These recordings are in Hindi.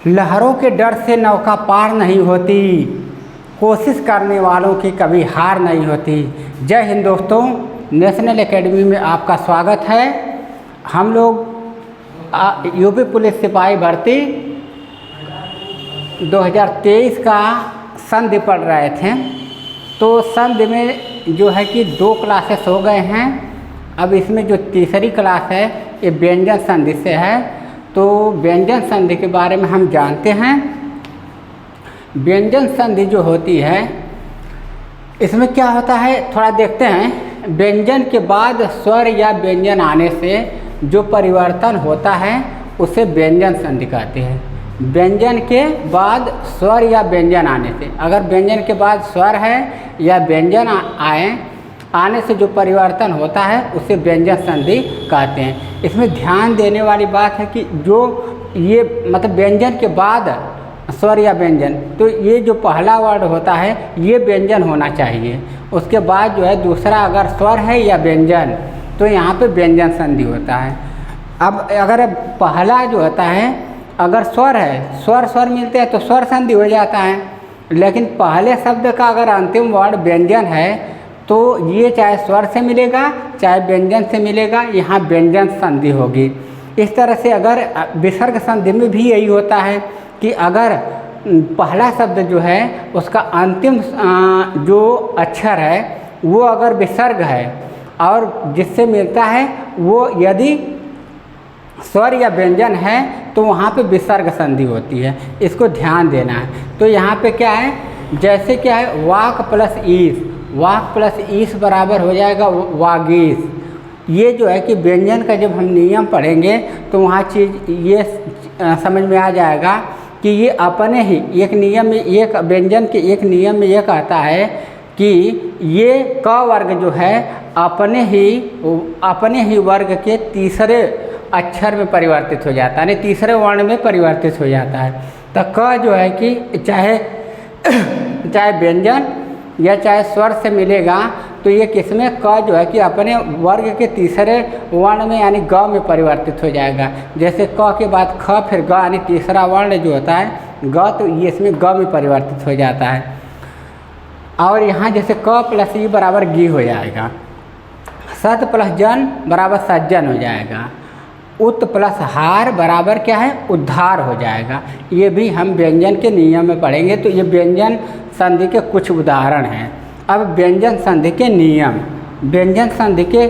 लहरों के डर से नौका पार नहीं होती, कोशिश करने वालों की कभी हार नहीं होती। जय हिंद दोस्तों, नेशनल एकेडमी में आपका स्वागत है। हम लोग यूपी पुलिस सिपाही भर्ती 2023 का संधि पढ़ रहे थे। तो संधि में जो है कि 2 क्लासेस हो गए हैं। अब इसमें जो तीसरी क्लास है ये व्यंजन संधि से है। तो व्यंजन संधि के बारे में हम जानते हैं। व्यंजन संधि जो होती है इसमें क्या होता है थोड़ा देखते हैं। व्यंजन के बाद स्वर या व्यंजन आने से जो परिवर्तन होता है उसे व्यंजन संधि कहते हैं। व्यंजन के बाद स्वर या व्यंजन आने से, अगर व्यंजन के बाद स्वर है या व्यंजन आने से जो परिवर्तन होता है उसे व्यंजन संधि कहते हैं। इसमें ध्यान देने वाली बात है कि जो ये मतलब व्यंजन के बाद स्वर या व्यंजन, तो ये जो पहला वर्ड होता है ये व्यंजन होना चाहिए। उसके बाद जो है दूसरा अगर स्वर है या व्यंजन तो यहाँ पे व्यंजन संधि होता है। अब अगर पहला जो होता है अगर स्वर है, स्वर मिलते हैं तो स्वर संधि हो जाता है। लेकिन पहले शब्द का अगर अंतिम वर्ड व्यंजन है तो ये चाहे स्वर से मिलेगा चाहे व्यंजन से मिलेगा, यहाँ व्यंजन संधि होगी। इस तरह से अगर विसर्ग संधि में भी यही होता है कि अगर पहला शब्द जो है उसका अंतिम जो अक्षर है वो अगर विसर्ग है और जिससे मिलता है वो यदि स्वर या व्यंजन है तो वहाँ पे विसर्ग संधि होती है। इसको ध्यान देना है। तो यहाँ पे क्या है, जैसे क्या है वाक प्लस ईस, वाक प्लस ईस बराबर हो जाएगा वागीस। ये जो है कि व्यंजन का जब हम नियम पढ़ेंगे तो वहाँ चीज़ ये समझ में आ जाएगा कि ये अपने ही एक नियम में, एक व्यंजन के एक नियम में ये कहता है कि ये क वर्ग जो है अपने ही वर्ग के तीसरे अक्षर में परिवर्तित हो जाता है, यानी तीसरे वर्ण में परिवर्तित हो जाता है। तो क जो है कि चाहे व्यंजन या चाहे स्वर से मिलेगा तो ये किसमें क जो है कि अपने वर्ग के तीसरे वर्ण में यानी ग में परिवर्तित हो जाएगा। जैसे क के बाद ख फिर ग यानी तीसरा वर्ण जो होता है ग, तो ये इसमें ग में परिवर्तित हो जाता है। और यहाँ जैसे क प्लस ई बराबर गी हो जाएगा, सत प्लस जन बराबर सज्जन हो जाएगा, उत प्लस हार बराबर क्या है उद्धार हो जाएगा। ये भी हम व्यंजन के नियम में पढ़ेंगे। तो ये व्यंजन संधि के कुछ उदाहरण हैं। अब व्यंजन संधि के नियम, व्यंजन संधि के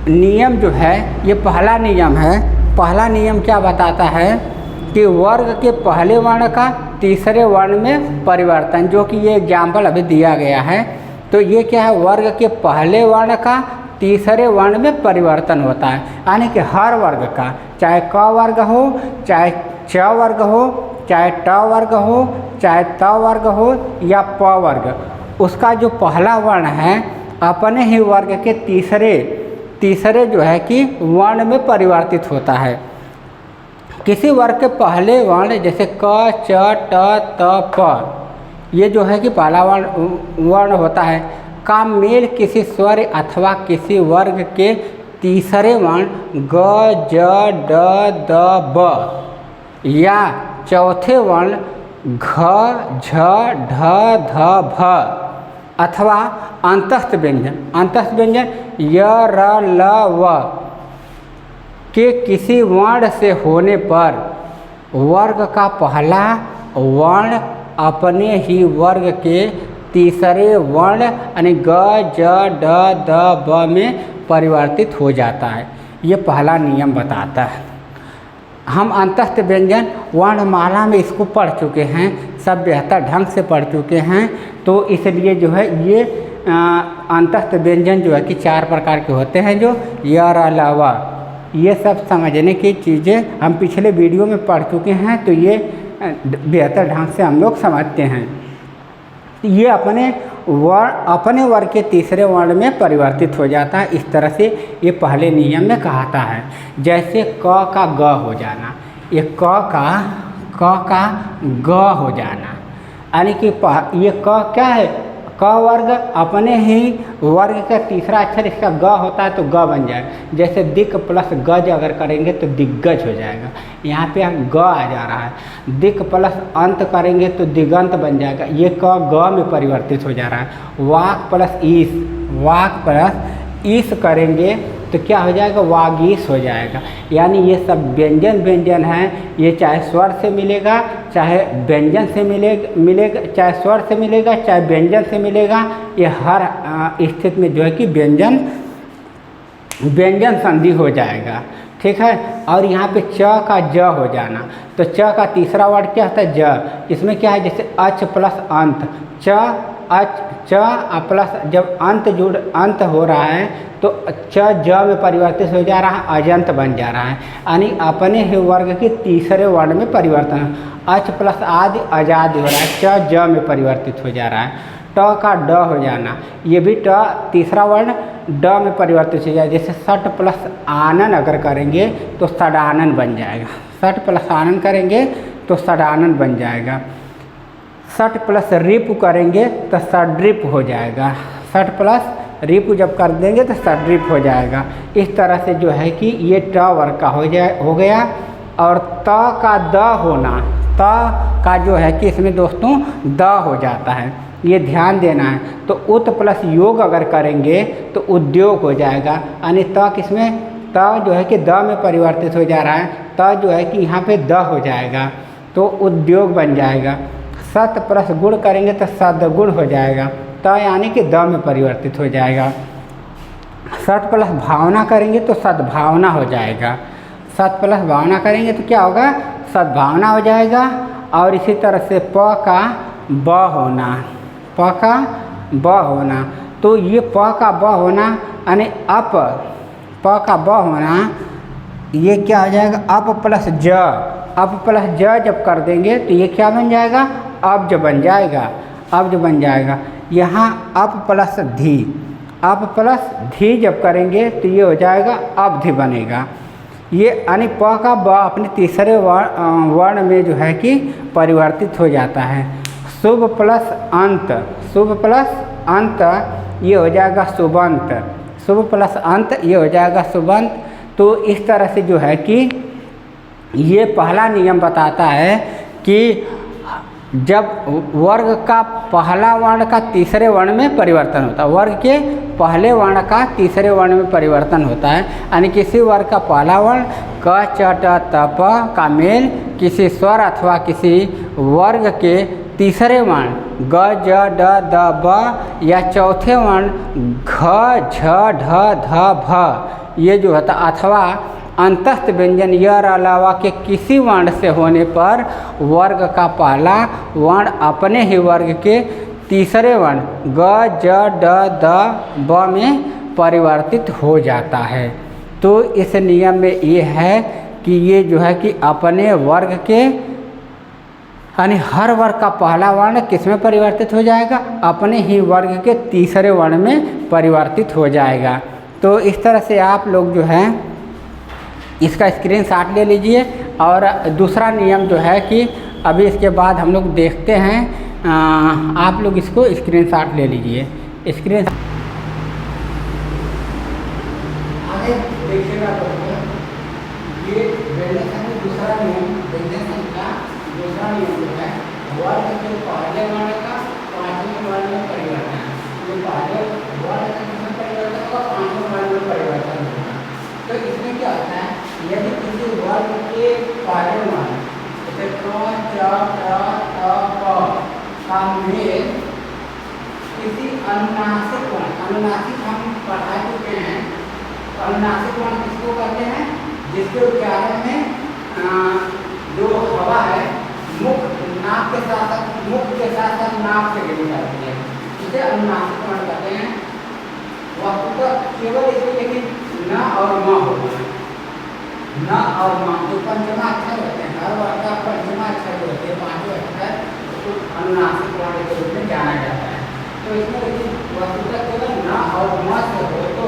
नियम जो है ये पहला नियम है। पहला नियम क्या बताता है कि वर्ग के पहले वर्ण का तीसरे वर्ण में परिवर्तन, जो कि ये एग्जाम्पल अभी दिया गया है। तो ये क्या है, वर्ग के पहले वर्ण का तीसरे वर्ण में परिवर्तन होता है। यानी कि हर वर्ग का, चाहे क वर्ग हो, चाहे च वर्ग हो, चाहे ट वर्ग हो, चाहे त वर्ग हो या प वर्ग, उसका जो पहला वर्ण है अपने ही वर्ग के तीसरे जो है कि वर्ण में परिवर्तित होता है। किसी वर्ग के पहले वर्ण जैसे क, च, ट, त, प, ये जो है कि पहला वर्ण होता है का मेल किसी स्वर अथवा किसी वर्ग के तीसरे वर्ण ग, ज, ड, द, ब या चौथे वर्ण घ, झ, ढ, ध, भ अथवा अंतस्थ व्यंजन य, र, ल, व के किसी वर्ण से होने पर वर्ग का पहला वर्ण अपने ही वर्ग के तीसरे वर्ण यानी ग, ज, ड, द, ब में परिवर्तित हो जाता है। ये पहला नियम बताता है। हम अंतस्थ व्यंजन वर्णमाला में इसको पढ़ चुके हैं, सब बेहतर ढंग से पढ़ चुके हैं। तो इसलिए जो है ये अंतस्थ व्यंजन जो है कि 4 प्रकार के होते हैं, जो य, र, ल, व। ये सब समझने की चीज़ें हम पिछले वीडियो में पढ़ चुके हैं। तो ये बेहतर ढंग से हम लोग समझते हैं। ये अपने वर्ग के तीसरे वर्ण में परिवर्तित हो जाता है। इस तरह से ये पहले नियम में कहता है। जैसे क का ग हो जाना, ये क का ग हो जाना, यानी कि ये क क्या है, क वर्ग अपने ही वर्ग का तीसरा अक्षर इसका ग होता है तो ग बन जाएगा। जैसे दिक प्लस गज अगर करेंगे तो दिग्गज हो जाएगा। यहाँ पे ग आ जा रहा है। दिक प्लस अंत करेंगे तो दिगंत बन जाएगा। ये क ग में परिवर्तित हो जा रहा है। वाक प्लस ईस, वाक प्लस ईस करेंगे तो क्या हो जाएगा, वागीस हो जाएगा। यानी ये सब व्यंजन हैं। ये चाहे स्वर से मिलेगा, चाहे व्यंजन से मिलेगा, चाहे स्वर से मिलेगा, चाहे व्यंजन से मिलेगा। ये हर स्थिति में जो है कि व्यंजन संधि हो जाएगा। ठीक है। और यहाँ पे च का ज हो जाना, तो च का तीसरा वर्ड क्या होता है, ज। इसमें क्या है, जैसे अच प्लस अंत, च अच च प्लस जब अंत हो रहा है तो च ज में परिवर्तित हो जा रहा है, अजंत बन जा रहा है। यानी अपने ही वर्ग के तीसरे वर्ण में परिवर्तन। अच प्लस आदि आजाद हो रहा है, च ज में परिवर्तित हो जा रहा है। ट का ड हो जाना, ये भी ट तीसरा वर्ण ड में परिवर्तित हो जाए। जैसे सट प्लस आनन अगर करेंगे तो सडानन बन जाएगा। सट प्लस आनन करेंगे तो सडानन बन जाएगा। सट प्लस रिपु करेंगे तो सड्रिप हो जाएगा। सट प्लस रिपु जब कर देंगे तो सड्रिप हो जाएगा। इस तरह से जो है कि ये ट वर्ग का हो गया। और त का द होना, त का जो है कि इसमें दोस्तों द हो जाता है, ये ध्यान देना है। तो उत प्लस योग अगर करेंगे तो उद्योग हो जाएगा। यानी त किसमें, त जो है कि द में परिवर्तित हो जा रहा है, त जो है कि यहाँ पे द हो जाएगा तो उद्योग बन जाएगा। सत प्लस गुण करेंगे तो सदगुण हो जाएगा, त यानी कि द में परिवर्तित हो जाएगा। सत प्लस भावना करेंगे तो सद्भावना हो जाएगा। सत प्लस भावना करेंगे तो क्या होगा, सद्भावना हो जाएगा। और इसी तरह से प का ब होना, प का ब होना, तो ये प का ब होना यानी अप, प का ब होना, ये क्या हो जाएगा, अप प्लस ज। अप प्लस ज जब कर देंगे तो ये क्या बन जाएगा, अब्ज बन जाएगा। अब्ज बन जाएगा। यहाँ अप प्लस धी, अप प्लस धी जब करेंगे तो ये हो जाएगा अवधि बनेगा। ये यानी प का ब अपने तीसरे वर्ण में जो है कि परिवर्तित हो जाता है। शुभ प्लस अंत, शुभ प्लस अंत ये हो जाएगा शुभंत, शुभ प्लस अंत ये हो जाएगा शुभंत। तो इस तरह से जो है कि ये पहला नियम बताता है कि जब वर्ग का पहला वर्ण का तीसरे वर्ण में परिवर्तन होता है, वर्ग के पहले वर्ण का तीसरे वर्ण में परिवर्तन होता है। यानी किसी वर्ग का पहला वर्ण क च ट त प का मेल किसी स्वर अथवा किसी वर्ग के तीसरे वर्ण ग ज ड द ब या चौथे वर्ण घ झ ढ ध भ ये जो होता, अथवा अंतस्थ व्यंजन यर अलावा के किसी वर्ण से होने पर वर्ग का पहला वर्ण अपने ही वर्ग के तीसरे वर्ण ग ज ड द ब में परिवर्तित हो जाता है। तो इस नियम में ये है कि ये जो है कि अपने वर्ग के यानी हर वर्ग का पहला वर्ण किस में परिवर्तित हो जाएगा, अपने ही वर्ग के तीसरे वर्ण में परिवर्तित हो जाएगा। तो इस तरह से आप लोग जो है इसका स्क्रीनशॉट ले लीजिए। और दूसरा नियम जो है कि अभी इसके बाद हम लोग देखते हैं, आप लोग इसको स्क्रीनशॉट ले लीजिए। स्क्रीन आगे देखिएगा दोस्तों, ये व्यंजन का दूसरा नियम, व्यंजन का दूसरा नियम जो है वर्ग के पहले वर्ण का पांचवें वर्ण में परिवर्तन। ये पहले वर्ग का किसमें परिवर्तन होगा, पांचवें वर्ण में परिवर्तन होगा। तो इसमें क्या होता है, यदि किसी वर्ग के पहले वर्ण जैसे क च ट त प का मेल किसी अनुनासिक वर्ण, अनुनासिक हम पढ़ा चुके हैं, अनुनासिक वर्ण किसको कहते हैं, जिसके उच्चारण में जो हवा है मुख नाक के साथ साथ, मुख के साथ साथ नाक से गिरी जाती है, इसे अनुनासिक वर्ण कहते हैं। वह केवल इसमें लेकिन न और म होगा, न और म जो पंचमा अक्षर होते हैं, हर वर्ग का पंचमा अक्षर होते हैं, पांचों अक्षर तो अनुनासिक वर्ण के रूप में जाना जाता है। तो इसमें लेकिन वस्तुतः केवल न और म से हो तो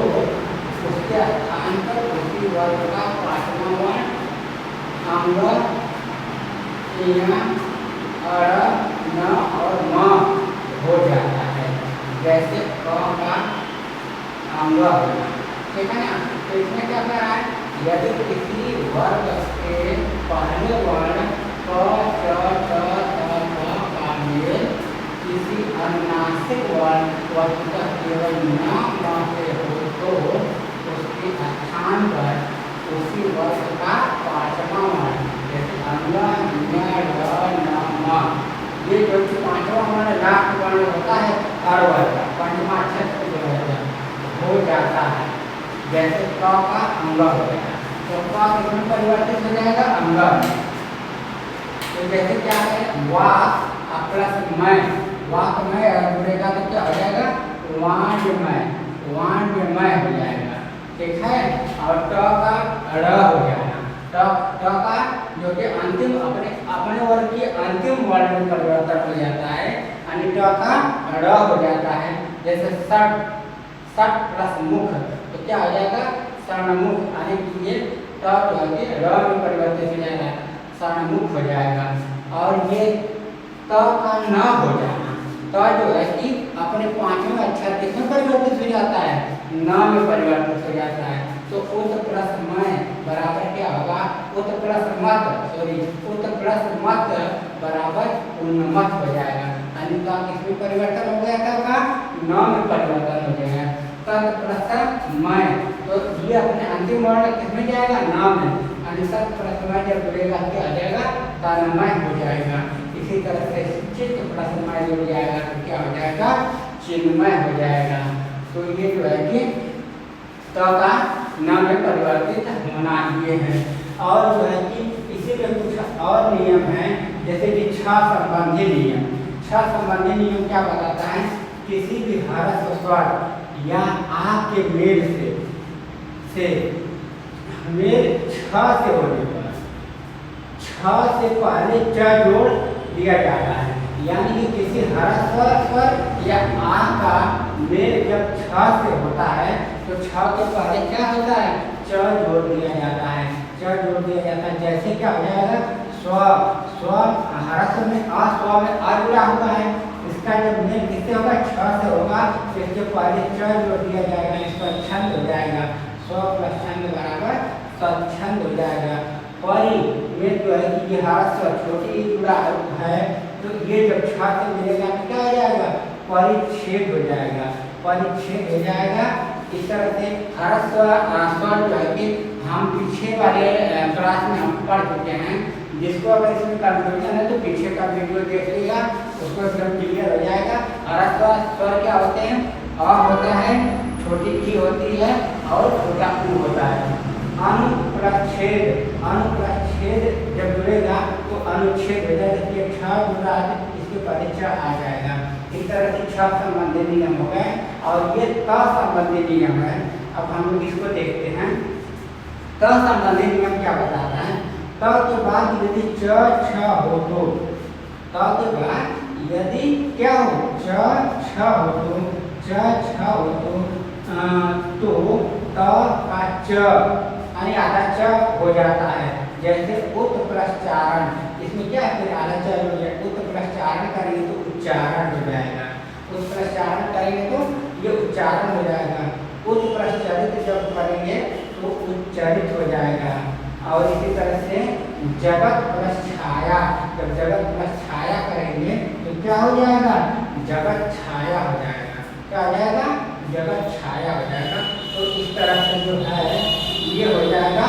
उसके स्थान पर उसी वर्ग का पांचवा वर्ण अंग न और म हो जाता है। जैसे क का अंग हो गया, ठीक है ना। तो इसमें क्या कर रहा है, यदि किसी वर्ग के पहले वर्ण क च ट थ प का मेल किसी अनुनासिक वस्तु का केवल न से हो तो उसके स्थान पर उसी वर्ग का पांचवा वर्ण, जैसे अंग ञ ढ न म, ये जो पांचवा वर्ण लाख वर्ण होता है हर वर्ग का पंचमा अक्षर जो हो जाता है। जैसे क का अंग हो गया, तो क किसमें परिवर्तित हो जाएगा, अंग में। तो जैसे क्या है, वाक प्लस मैं, वाक में जुड़ेगा तो क्या हो जाएगा, वाण्यमय, वाण्यमय हो जाएगा, ठीक है। और ट का ड़ हो जाएगा, ट का जो कि अंतिम अपने वर्ग की अंतिम वर्ण में परिवर्तन हो जाता है, यानी ट का ड़ हो जाता है। जैसे सट, सट प्लस मुख, तो क्या हो जाएगा, सणमुख, यानी कि ये ट जो है ड़ में परिवर्तित हो जाएगा, सणमुख हो जाएगा। और ये त का न हो जाना, त जो है कि अपने पांचवें अक्षर किसमें परिवर्तित हो जाता है, न में परिवर्तित हो जाता है। तो उत प्लस मैं बराबर क्या होगा, उत प्लस मत, सॉरी उत प्लस मत बराबर उन्मत हो जाएगा, यानी का किसमें परिवर्तन हो गया था, न में परिवर्तन हो जाएगा। तत् प्लस मैं, तो ये अपने अंतिम वर्ण किसमें जाएगा, न में, यानी सत प्लस मैं जब जुड़ेगा क्या आ जाएगा, तन्मय हो जाएगा। इसी तरह से चित्त प्लस मैं जुड़ जाएगा तो क्या हो जाएगा, चिन्मय हो जाएगा। तो ये जो है कि त का न में परिवर्तित होना ये है। और जो है कि इसी में कुछ और नियम है, जैसे कि छ संबंधी नियम। छ संबंधी नियम क्या बताता है, किसी भी ह्रस्व स्वर या आ के मेल से मेल छ से होने पर छ से पहले च जोड़ दिया जाता है, यानी कि किसी ह्रस्व स्वर या आ का मेल जब छ से होता है तो छ के पहले क्या होता है, च जोड़ दिया जाता है, च जोड़ दिया जाता है। जैसे क्या हो जाएगा, स्व, स्व ह्रस्व में आ, स्व में आ जुड़ा हुआ है, इसका जब मेल किससे होगा, छ से होगा, तो इसके पहले च जोड़ दिया जाएगा, इसका छंद हो जाएगा, स्व प्लस छंद बराबर स्वच्छंद हो जाएगा। परि में जो है कि ये ह्रस्व छोटी जुड़ा है, तो ये जब छ से मिलेगा तो क्या हो जाएगा, परिच्छेद हो जाएगा, परिच्छेद हो जाएगा। इस तरह से ह्रस्व स्वर जो है कि हम पीछे वाले क्लास में हम पढ़ चुके हैं, जिसको अगर इसमें कंफ्यूजन है तो पीछे का वीडियो देख लीजिएगा, उसको एकदम क्लियर हो जाएगा। ह्रस्व स्वर क्या होते हैं, अ होता है, छोटी ई होती है और छोटा ऊ होता है। अनुप्रच्छेद, अनुप्रच्छेद जब जुड़ेगा तो अनुच्छेद हो जाएगा, ये छ जुड़ा है इसके पहले च आ जाएगा। इस तरह से छ संबंधी नियम हो गए। और ये त संबंधी नियम है, अब हम लोग इसको देखते हैं। त संबंधी नियम क्या बताता है, त के बाद यदि च छ हो तो, त के बाद यदि क्या हो, च छ हो तो, च छ हो तो त का च यानी आधा च हो जाता है। जैसे उत प्लस चारण, इसमें क्या है, फिर आधा च हो जाएगा, उत प्लस चारण करेंगे तो उच्चारण हो जाएगा, उत प्लस चारण करेंगे तो ये उच्चारण हो जाएगा। उत प्लस चरित जब करेंगे तो उच्चरित हो जाएगा। और इसी तरह से जगत प्लस छाया, जब जगत प्लस छाया करेंगे तो क्या हो जाएगा, जगत छाया हो जाएगा, क्या हो जाएगा, जगत छाया हो जाएगा। तो इस तरह से जो है ये हो जाएगा,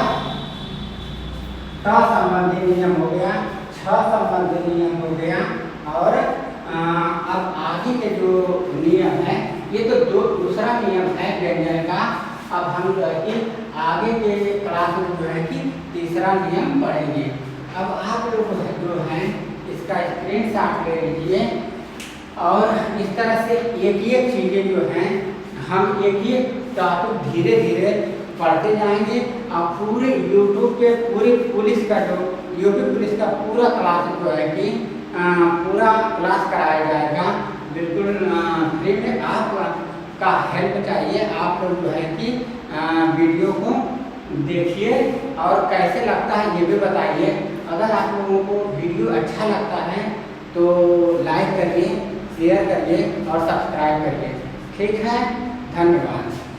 त संबंधी नियम हो गया, छ संबंधी नियम हो गया। और अब आगे के जो नियम है, ये तो दूसरा नियम है व्यंजन का। अब हम जो है कि आगे के क्लास में जो है कि तीसरा नियम पढ़ेंगे। अब आप लोग जो हैं इसका स्क्रीनशॉट ले लीजिए, और इस तरह से एक एक चीज़ें जो हैं हम एक एक टॉपिक धीरे धीरे पढ़ते जाएंगे। और पूरे यूट्यूब पे पूरी पुलिस का जो यूट्यूब पुलिस का पूरा क्लास जो है कि पूरा क्लास कराया जाएगा बिल्कुल फ्री में। आप का हेल्प चाहिए, आप लोग जो है कि वीडियो को देखिए और कैसे लगता है ये भी बताइए। अगर आप लोगों को वीडियो अच्छा लगता है तो लाइक करिए, शेयर करिए और सब्सक्राइब करिए। ठीक है, धन्यवाद।